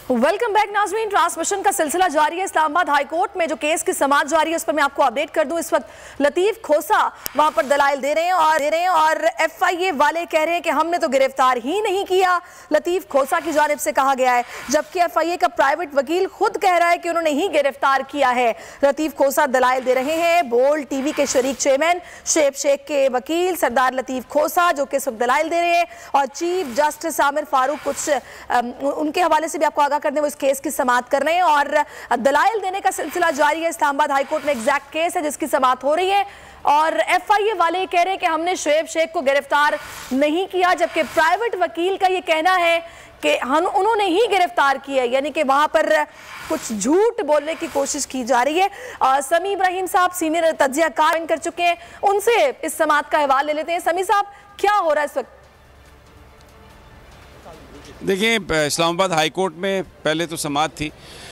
Welcome back नाज़रीन। Transmission का सिलसिला जारी है। इस्लामाबाद हाई कोर्ट में जो केस की समाअत जारी है उस पर मैं आपको अपडेट कर दूं। इस वक्त लतीफ खोसा वहां पर दलाइल दे रहे हैं और एफआईए वाले कह रहे हैं कि हमने तो गिरफ्तार ही नहीं किया। लतीफ खोसा की जानिब से कहा गया है, जबकि एफआईए का प्राइवेट वकील खुद कह रहा है कि उन्होंने ही गिरफ्तार किया है। लतीफ खोसा दलाइल दे रहे हैं। बोल्ड टीवी के शरीक चेयरमैन शेब शेख के वकील सरदार लतीफ खोसा जो कि इस वक्त दलाइल दे रहे हैं, और चीफ जस्टिस आमिर फारूक कुछ उनके हवाले से भी आपको आगाह कर दें, वो इस केस की समाअत कर रहे हैं और दलाइल देने का सिलसिला जारी है। इस्लामाबाद हाई कोर्ट में एग्जैक्ट केस है जिसकी समाअत हो रही है और एफआईए वाले कह रहे हैं कि हमने शुएब शेख को गिरफ्तार नहीं किया, जबकि प्राइवेट वकील का ये कहना है कि हम उन्होंने ही गिरफ्तार किया है, यानी कि वहां पर कुछ झूठ बोलने की कोशिश की जा रही है। समी इब्राहिम साहब सीनियर तज्जियाकार कर चुके हैं, उनसे इस समाअत का हवाला ले लेते हैं। समी साहब, क्या हो रहा है इस वक्त? देखिए, इस्लामाबाद हाई कोर्ट में पहले तो समाअत थी